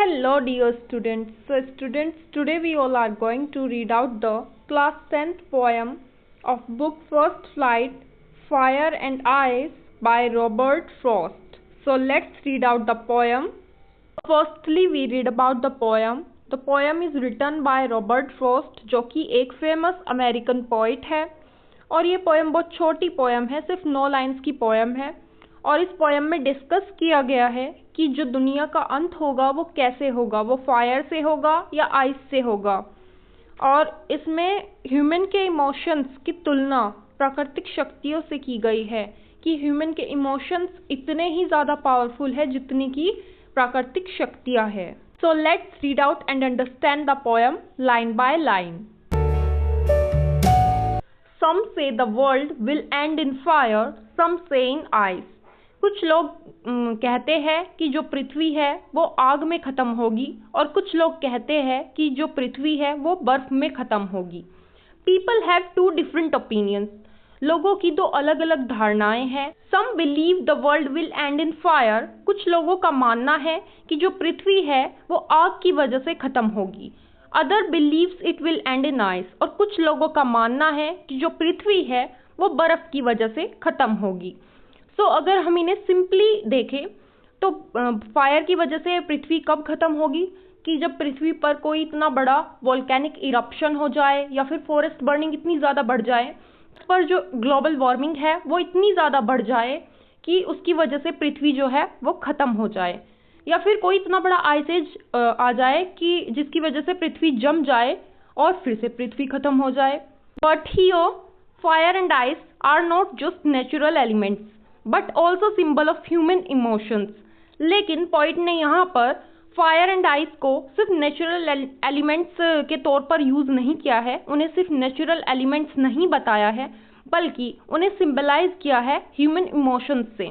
Hello dear students. Students, today we all are going to read out the class 10th poem of book First Flight, Fire and Ice by Robert Frost. So let's read out the poem. Firstly we read about the poem. The poem is written by Robert Frost, जो कि एक famous American poet है, और ये poem बहुत छोटी poem है, सिर्फ 9 लाइन्स की पोएम है। और इस पोएम में डिस्कस किया गया है कि जो दुनिया का अंत होगा वो कैसे होगा, वो फायर से होगा या आइस से होगा। और इसमें ह्यूमन के इमोशंस की तुलना प्राकृतिक शक्तियों से की गई है कि ह्यूमन के इमोशंस इतने ही ज़्यादा पावरफुल है जितनी की प्राकृतिक शक्तियाँ हैं। So let's read out and understand the poem line by line. Some say the world will end in fire, some say in ice. कुछ लोग कहते हैं कि जो पृथ्वी है वो आग में ख़त्म होगी, और कुछ लोग कहते हैं कि जो पृथ्वी है वो बर्फ में ख़त्म होगी। People have two different opinions. लोगों की दो अलग अलग धारणाएं हैं। Some believe the world will end in fire. कुछ लोगों का मानना है कि जो पृथ्वी है वो आग की वजह से ख़त्म होगी। Other believes it will end in ice. और कुछ लोगों का मानना है कि जो पृथ्वी है वो बर्फ की वजह से ख़त्म होगी। सो अगर हम इन्हें सिंपली देखें तो फायर की वजह से पृथ्वी कब ख़त्म होगी कि जब पृथ्वी पर कोई इतना बड़ा वोल्केनिक इरप्शन हो जाए, या फिर फॉरेस्ट बर्निंग इतनी ज़्यादा बढ़ जाए, उस पर जो ग्लोबल वार्मिंग है वो इतनी ज़्यादा बढ़ जाए कि उसकी वजह से पृथ्वी जो है वो ख़त्म हो जाए, या फिर कोई इतना बड़ा आइस एज आ जाए कि जिसकी वजह से पृथ्वी जम जाए और फिर से पृथ्वी ख़त्म हो जाए। But here fire and ice are not just natural elements but also symbol of human emotions. लेकिन पॉइंट ने यहाँ पर फायर एंड आइस को सिर्फ नेचुरल एलिमेंट्स के तौर पर यूज़ नहीं किया है, उन्हें सिर्फ नेचुरल एलिमेंट्स नहीं बताया है, बल्कि उन्हें सिंबलाइज किया है ह्यूमन इमोशंस से।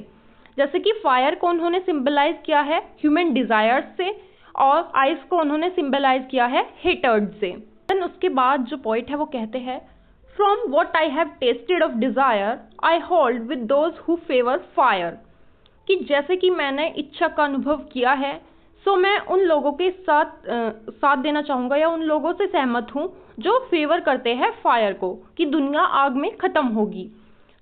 जैसे कि फायर को उन्होंने सिंबलाइज किया है ह्यूमन डिज़ायर्स से, और आइस को उन्होंने सिंबलाइज किया है हेटर्ड से। देन उसके बाद जो पॉइंट है वो कहते हैं, From what I have tasted of desire, I hold with those who favor fire. कि जैसे कि मैंने इच्छा का अनुभव किया है, सो मैं उन लोगों के साथ देना चाहूँगा, या उन लोगों से सहमत हूँ जो फेवर करते हैं फायर को, कि दुनिया आग में ख़त्म होगी।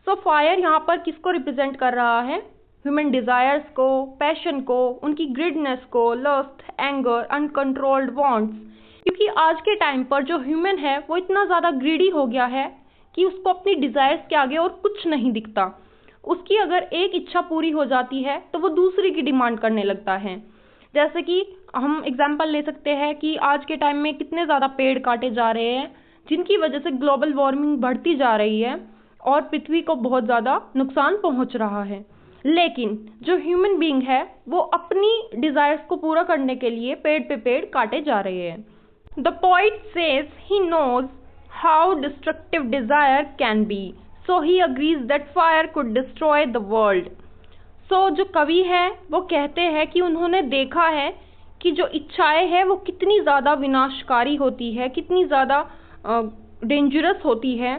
सो फायर यहाँ पर किसको रिप्रेजेंट कर रहा है? ह्यूमन डिज़ायर्स को, पैशन को, उनकी ग्रिडनेस को, लस्ट, एंगर, अनकंट्रोल्ड वांट्स। क्योंकि आज के टाइम पर जो ह्यूमन है वो इतना ज़्यादा ग्रीडी हो गया है कि उसको अपनी डिज़ायर्स के आगे और कुछ नहीं दिखता। उसकी अगर एक इच्छा पूरी हो जाती है तो वो दूसरी की डिमांड करने लगता है। जैसे कि हम एग्जांपल ले सकते हैं कि आज के टाइम में कितने ज़्यादा पेड़ काटे जा रहे हैं, जिनकी वजह से ग्लोबल वार्मिंग बढ़ती जा रही है और पृथ्वी को बहुत ज़्यादा नुकसान पहुँच रहा है। लेकिन जो ह्यूमन बीइंग है वो अपनी डिज़ायर्स को पूरा करने के लिए पेड़ पे पेड़ काटे जा रहे हैं। The poet says he knows how destructive desire can be, so he agrees that fire could destroy the world. So जो कवि है वो कहते हैं कि उन्होंने देखा है कि जो इच्छाएं हैं वो कितनी ज़्यादा विनाशकारी होती है, कितनी ज़्यादा डेंजरस होती है।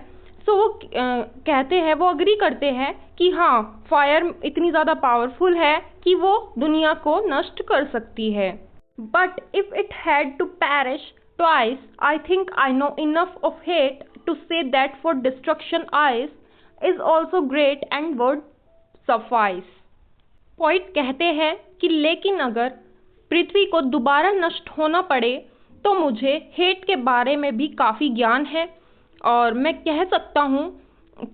सो वो कहते हैं, वो अग्री करते हैं कि हाँ, फायर इतनी ज़्यादा पावरफुल है कि वो दुनिया को नष्ट कर सकती है। But if it had to perish twice, I think I know enough of hate to say that for destruction ice is also great and would suffice. Point कहते हैं कि लेकिन अगर पृथ्वी को दोबारा नष्ट होना पड़े तो मुझे हेट के बारे में भी काफ़ी ज्ञान है, और मैं कह सकता हूँ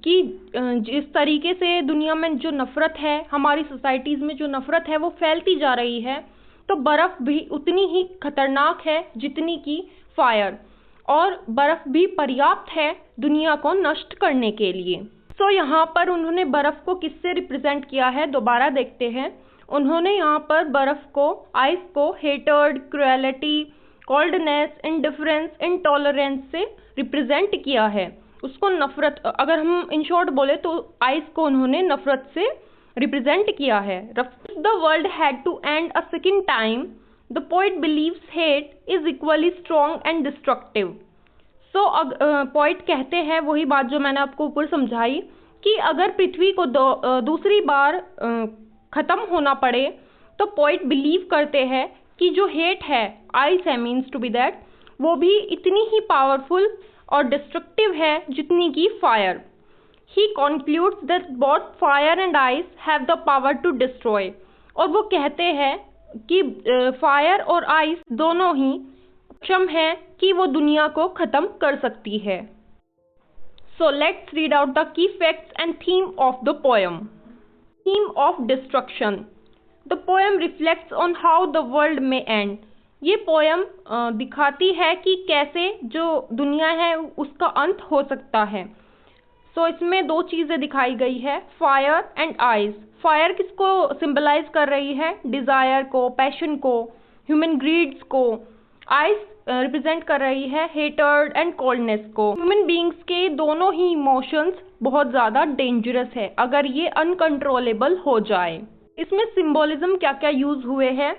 कि जिस तरीके से दुनिया में जो नफ़रत है, हमारी सोसाइटीज़ में जो नफ़रत है वो फैलती जा रही है, तो बर्फ़ भी उतनी ही खतरनाक है जितनी कि फायर, और बर्फ़ भी पर्याप्त है दुनिया को नष्ट करने के लिए। सो यहाँ पर उन्होंने बर्फ़ को किससे रिप्रेजेंट किया है, दोबारा देखते हैं। उन्होंने यहाँ पर बर्फ़ को, आइस को hatred, cruelty, coldness, indifference, intolerance से रिप्रेजेंट किया है। उसको नफ़रत, अगर हम इन शॉर्ट बोले तो आइस को उन्होंने नफ़रत से रिप्रेजेंट किया है। If the world had to end a second time, the poet believes hate is equally strong and destructive. So poet कहते हैं वही बात जो मैंने आपको ऊपर समझाई, कि अगर पृथ्वी को दूसरी बार ख़त्म होना पड़े तो poet बिलीव करते हैं कि जो हेट है, आइस है मीन्स टू बी दैट, वो भी इतनी ही पावरफुल और डिस्ट्रक्टिव है जितनी की fire. He concludes that both fire and ice have the power to destroy. और वो कहते हैं कि फायर और आइस दोनों ही सक्षम है कि वो दुनिया को खत्म कर सकती है। So let's read out the key facts and theme of the poem. Theme of destruction. The poem reflects on how the world may end. ये पोयम दिखाती है कि कैसे जो दुनिया है उसका अंत हो सकता है। So इसमें दो चीज़ें दिखाई गई है, फायर एंड आइस। फायर किसको सिंबलाइज कर रही है? डिज़ायर को, पैशन को, ह्यूमन ग्रीड्स को। आइस रिप्रेजेंट कर रही है हेटर्ड एंड कोल्डनेस को। ह्यूमन बीइंग्स के दोनों ही इमोशंस बहुत ज़्यादा डेंजरस है अगर ये अनकंट्रोलेबल हो जाए। इसमें सिंबोलिज्म क्या क्या यूज हुए हैं,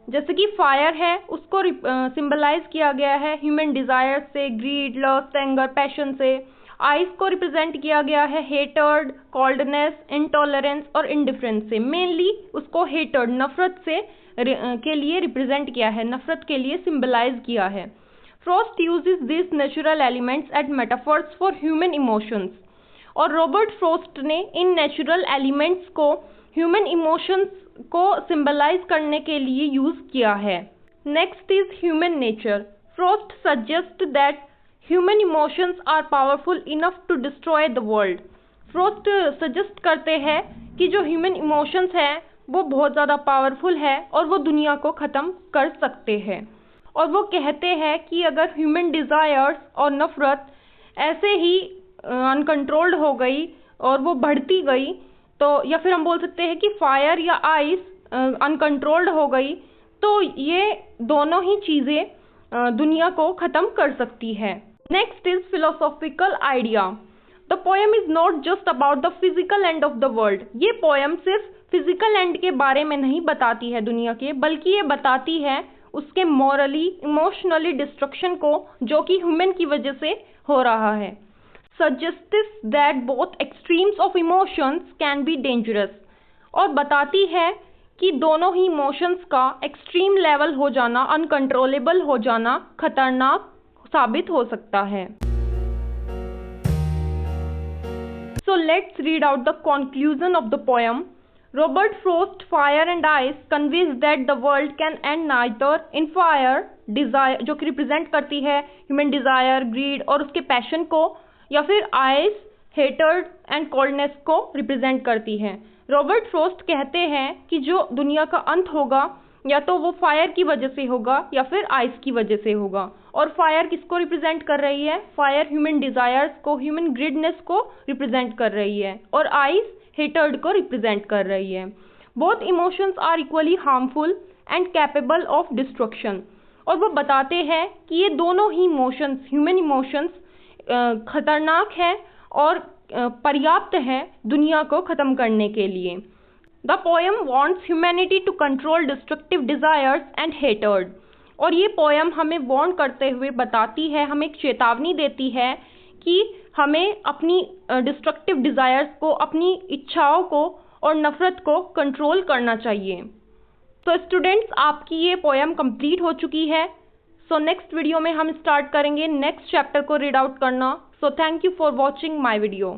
जैसे कि फायर है उसको सिंबलाइज किया गया है ह्यूमन डिजायर से, ग्रीड, लस्ट, एंगर, पैशन से। आइस को रिप्रेजेंट किया गया है हेटर्ड, कोल्डनेस, इंटॉलरेंस और इंडिफरेंस से। मेनली उसको हेटर्ड, नफरत से के लिए रिप्रेजेंट किया है, नफरत के लिए सिंबलाइज किया है। Frost uses this natural elements as metaphors for human emotions. और रॉबर्ट फ्रॉस्ट ने इन नेचुरल एलिमेंट्स को ह्यूमन इमोशंस को सिंबलाइज करने के लिए यूज किया है। Next is human nature. Frost suggest that human emotions are powerful enough to destroy the world. Frost suggest करते हैं कि जो ह्यूमन इमोशंस हैं वो बहुत ज़्यादा पावरफुल है और वो दुनिया को ख़त्म कर सकते हैं। और वो कहते हैं कि अगर ह्यूमन डिज़ायर्स और नफ़रत ऐसे ही अनकंट्रोल्ड हो गई और वो बढ़ती गई, तो या फिर हम बोल सकते हैं कि फायर या आइस अनकंट्रोल्ड हो गई, तो ये दोनों ही चीज़ें दुनिया को ख़त्म कर सकती है। Next is philosophical idea. The poem is not just about the physical end of the world. ये पोएम सिर्फ फिजिकल एंड के बारे में नहीं बताती है दुनिया के, बल्कि ये बताती है उसके मॉरली, इमोशनली डिस्ट्रक्शन को जो कि ह्यूमन की वजह से हो रहा है। Suggests that both extremes of emotions can be dangerous. और बताती है कि दोनों ही इमोशंस का एक्सट्रीम लेवल हो जाना, अनकंट्रोलेबल हो जाना खतरनाक साबित हो सकता है। So let's read out the conclusion of the poem. Robert Frost, Fire and Ice conveys that the world can end neither in fire, desire, जो कि रिप्रेजेंट करती है ह्यूमन डिजायर, ग्रीड और उसके पैशन को, या फिर आइस, हेटर्ड एंड कोल्डनेस को रिप्रेजेंट करती है। रॉबर्ट फ्रॉस्ट कहते हैं कि जो दुनिया का अंत होगा या तो वो फायर की वजह से होगा या फिर आइस की वजह से होगा। और फायर किसको रिप्रेजेंट कर रही है? फायर ह्यूमन डिजायर्स को, ह्यूमन ग्रिडनेस को रिप्रेजेंट कर रही है, और आइस हेटर्ड को रिप्रेजेंट कर रही है। Both emotions are equally harmful and capable of destruction. और वो बताते हैं कि ये दोनों ही इमोशंस, ह्यूमन इमोशंस खतरनाक है और पर्याप्त है दुनिया को ख़त्म करने के लिए। The poem wants humanity to control destructive desires and hatred. और ये पोएम हमें वॉर्न करते हुए बताती है, हमें एक चेतावनी देती है कि हमें अपनी डिस्ट्रक्टिव डिज़ायर्स को, अपनी इच्छाओं को और नफ़रत को कंट्रोल करना चाहिए। तो स्टूडेंट्स, आपकी ये पोएम कंप्लीट हो चुकी है। सो नेक्स्ट वीडियो में हम स्टार्ट करेंगे नेक्स्ट चैप्टर को रीड आउट करना। So thank you for watching my video.